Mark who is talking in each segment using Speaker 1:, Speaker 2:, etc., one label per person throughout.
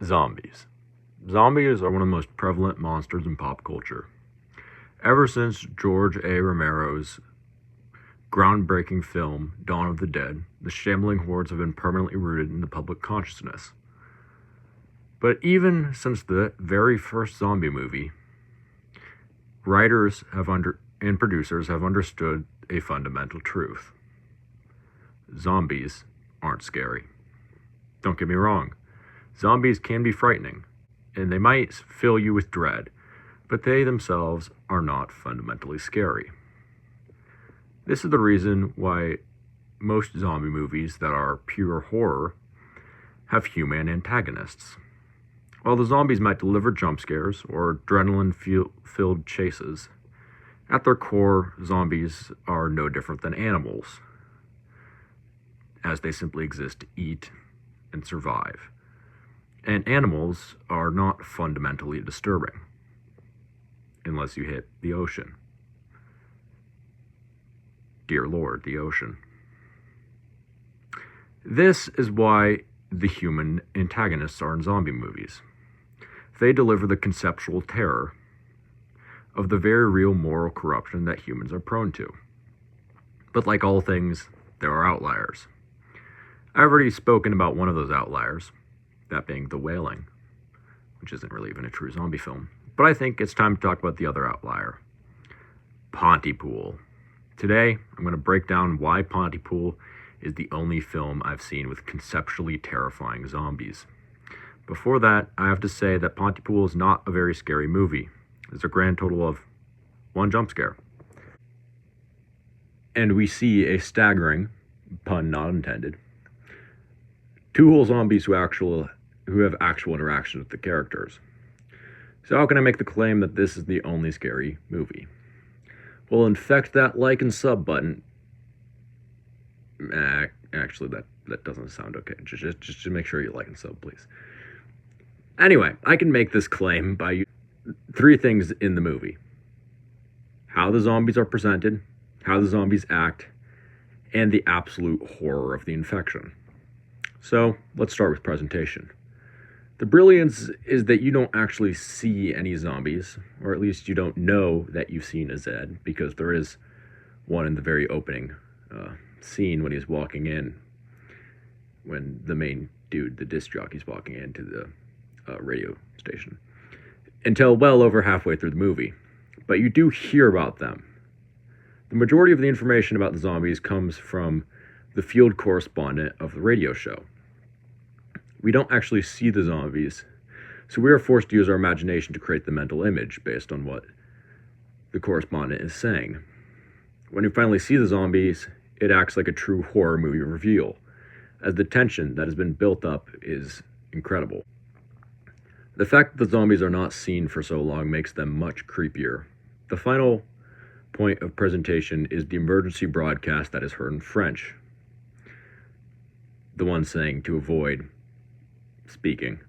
Speaker 1: Zombies. Zombies are one of the most prevalent monsters in pop culture. Ever since George A. Romero's groundbreaking film, Dawn of the Dead, the shambling hordes have been permanently rooted in the public consciousness. But even since the very first zombie movie, writers and producers have understood a fundamental truth. Zombies aren't scary. Don't get me wrong. Zombies can be frightening, and they might fill you with dread, but they themselves are not fundamentally scary. This is the reason why most zombie movies that are pure horror have human antagonists. While the zombies might deliver jump scares or adrenaline-filled chases, at their core, zombies are no different than animals, as they simply exist to eat and survive. And animals are not fundamentally disturbing, unless you hit the ocean. Dear Lord, the ocean. This is why the human antagonists are in zombie movies. They deliver the conceptual terror of the very real moral corruption that humans are prone to. But like all things, there are outliers. I've already spoken about one of those outliers, that being The Wailing, which isn't really even a true zombie film. But I think it's time to talk about the other outlier, Pontypool. Today, I'm going to break down why Pontypool is the only film I've seen with conceptually terrifying zombies. Before that, I have to say that Pontypool is not a very scary movie. There's a grand total of one jump scare. And we see a staggering, pun not intended, two whole zombies who have actual interaction with the characters. So how can I make the claim that this is the only scary movie? Well, infect that like and sub button. Actually, that doesn't sound okay. Just make sure you like and sub, please. Anyway, I can make this claim by three things in the movie: how the zombies are presented, how the zombies act, and the absolute horror of the infection. So let's start with presentation. The brilliance is that you don't actually see any zombies, or at least you don't know that you've seen a Zed, because there is one in the very opening scene when he's walking in, when the main dude, the disc jockey's walking into the radio station, until well over halfway through the movie. But you do hear about them. The majority of the information about the zombies comes from the field correspondent of the radio show. We don't actually see the zombies, so we are forced to use our imagination to create the mental image based on what the correspondent is saying. When you finally see the zombies, it acts like a true horror movie reveal, as the tension that has been built up is incredible. The fact that the zombies are not seen for so long makes them much creepier. The final point of presentation is the emergency broadcast that is heard in French. The one saying to avoid speaking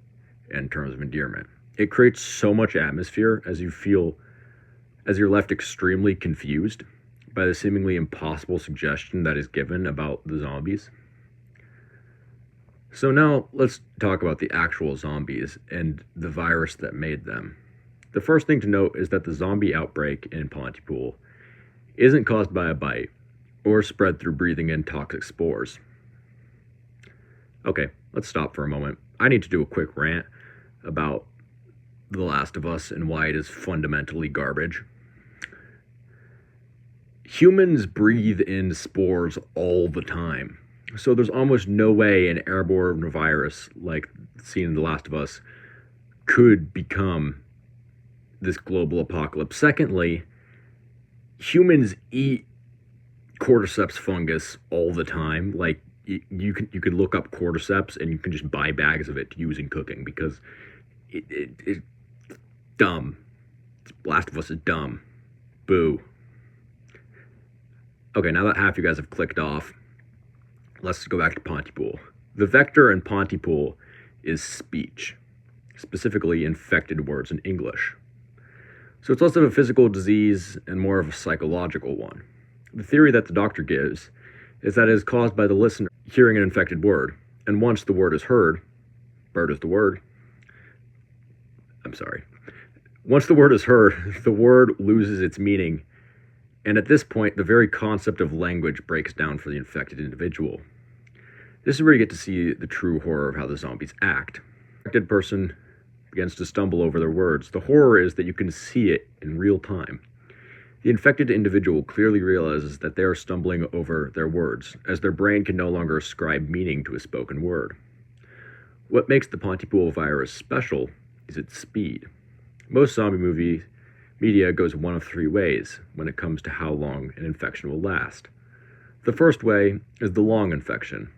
Speaker 1: in terms of endearment. It creates so much atmosphere as you're left extremely confused by the seemingly impossible suggestion that is given about the zombies. So now let's talk about the actual zombies and the virus that made them. The first thing to note is that the zombie outbreak in Pontypool isn't caused by a bite or spread through breathing in toxic spores. Okay, let's stop for a moment. I need to do a quick rant about The Last of Us and why it is fundamentally garbage. Humans breathe in spores all the time. So there's almost no way an airborne virus like seen in The Last of Us could become this global apocalypse. Secondly, humans eat cordyceps fungus all the time. Like, you could look up cordyceps and you can just buy bags of it to use in cooking, because it's dumb. Last of Us is dumb. Boo. Okay, now that half you guys have clicked off, let's go back to Pontypool. The vector in Pontypool is speech, specifically infected words in English. So it's less of a physical disease and more of a psychological one. The theory that the doctor gives is that it is caused by the listener hearing an infected word, and once the word is heard, bird is the word, I'm sorry. Once the word is heard, the word loses its meaning, and at this point, the very concept of language breaks down for the infected individual. This is where you get to see the true horror of how the zombies act. The infected person begins to stumble over their words. The horror is that you can see it in real time. The infected individual clearly realizes that they are stumbling over their words, as their brain can no longer ascribe meaning to a spoken word. What makes the Pontypool virus special is its speed. Most zombie movie media goes one of three ways when it comes to how long an infection will last. The first way is the long infection,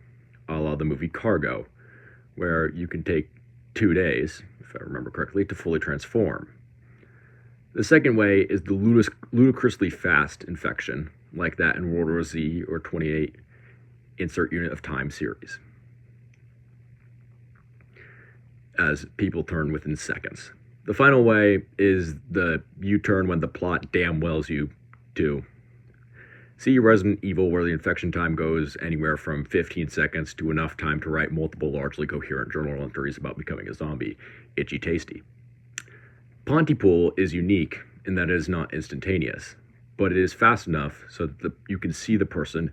Speaker 1: a la the movie Cargo, where you can take 2 days, if I remember correctly, to fully transform. The second way is the ludicrously fast infection, like that in World War Z or 28 insert unit of time series, as people turn within seconds. The final way is the U-turn when the plot damn wells you to. See Resident Evil, where the infection time goes anywhere from 15 seconds to enough time to write multiple largely coherent journal entries about becoming a zombie. Itchy tasty. Pontypool is unique in that it is not instantaneous, but it is fast enough so that you can see the person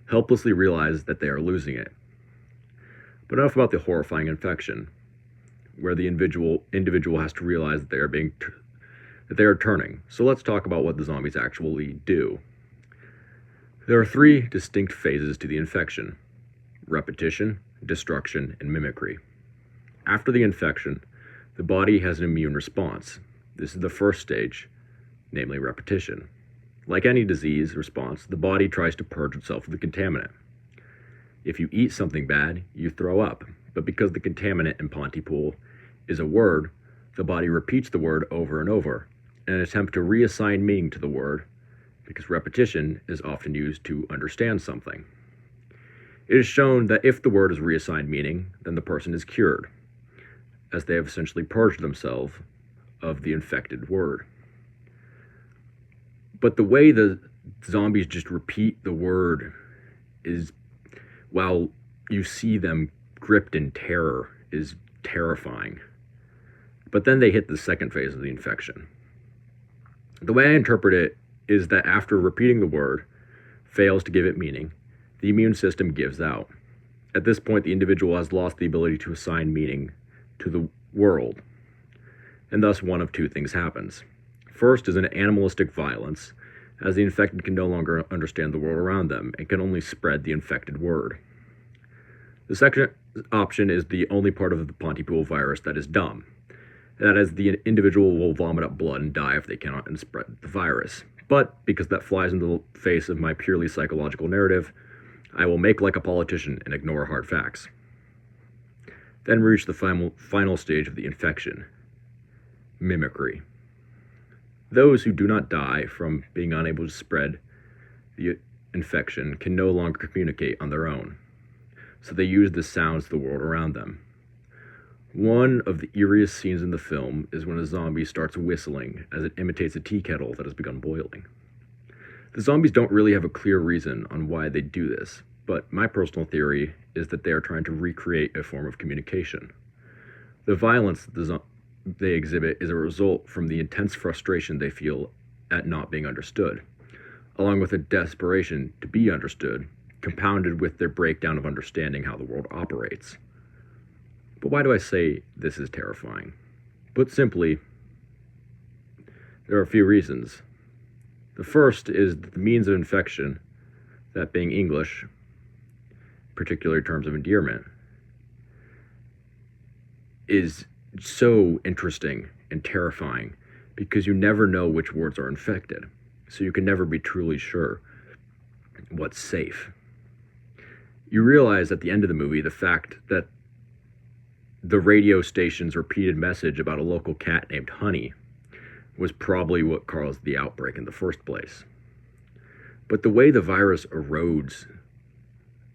Speaker 1: helplessly realize that they are losing it. But enough about the horrifying infection, where the individual has to realize that they are turning. So let's talk about what the zombies actually do. There are 3 distinct phases to the infection: repetition, destruction, and mimicry. After the infection, the body has an immune response. This is the first stage, namely repetition. Like any disease response, the body tries to purge itself of the contaminant. If you eat something bad, you throw up. But because the contaminant in Pontypool is a word, the body repeats the word over and over in an attempt to reassign meaning to the word, because repetition is often used to understand something. It is shown that if the word is reassigned meaning, then the person is cured, as they have essentially purged themselves of the infected word. But the way the zombies just repeat the word is, while you see them gripped in terror, is terrifying. But then they hit the second phase of the infection. The way I interpret it is that after repeating the word fails to give it meaning, the immune system gives out. At this point, the individual has lost the ability to assign meaning to the world, and thus one of 2 things happens. First is an animalistic violence, as the infected can no longer understand the world around them and can only spread the infected word. The second option is the only part of the Pontypool virus that is dumb. That is, the individual will vomit up blood and die if they cannot spread the virus. But because that flies in the face of my purely psychological narrative, I will make like a politician and ignore hard facts. Then we reach the final stage of the infection: mimicry. Those who do not die from being unable to spread the infection can no longer communicate on their own, so they use the sounds of the world around them. One of the eeriest scenes in the film is when a zombie starts whistling as it imitates a tea kettle that has begun boiling. The zombies don't really have a clear reason on why they do this, but my personal theory is that they are trying to recreate a form of communication. The violence they exhibit is a result from the intense frustration they feel at not being understood, along with a desperation to be understood, compounded with their breakdown of understanding how the world operates. But why do I say this is terrifying? Put simply, there are a few reasons. The first is that the means of infection, that being English, particularly terms of endearment, is so interesting and terrifying because you never know which words are infected, so you can never be truly sure what's safe. You realize at the end of the movie the fact that the radio station's repeated message about a local cat named Honey was probably what caused the outbreak in the first place. But the way the virus erodes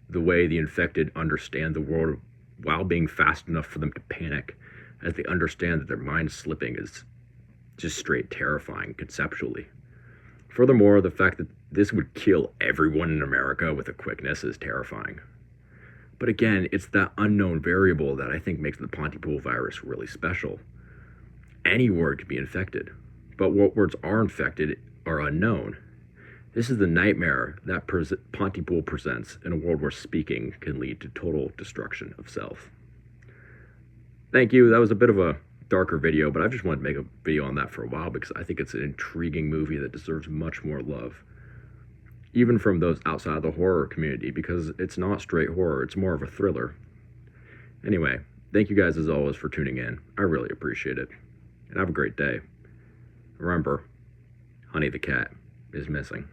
Speaker 1: the way the infected understand the world while being fast enough for them to panic as they understand that their mind's slipping is just straight terrifying conceptually. Furthermore, the fact that this would kill everyone in America with a quickness is terrifying. But again, it's that unknown variable that I think makes the Pontypool virus really special. Any word could be infected, but what words are infected are unknown. This is the nightmare that Pontypool presents in a world where speaking can lead to total destruction of self. Thank you. That was a bit of a darker video, but I've just wanted to make a video on that for a while because I think it's an intriguing movie that deserves much more love, even from those outside of the horror community, because it's not straight horror, it's more of a thriller. Anyway, thank you guys as always for tuning in. I really appreciate it. And have a great day. Remember, Honey the cat is missing.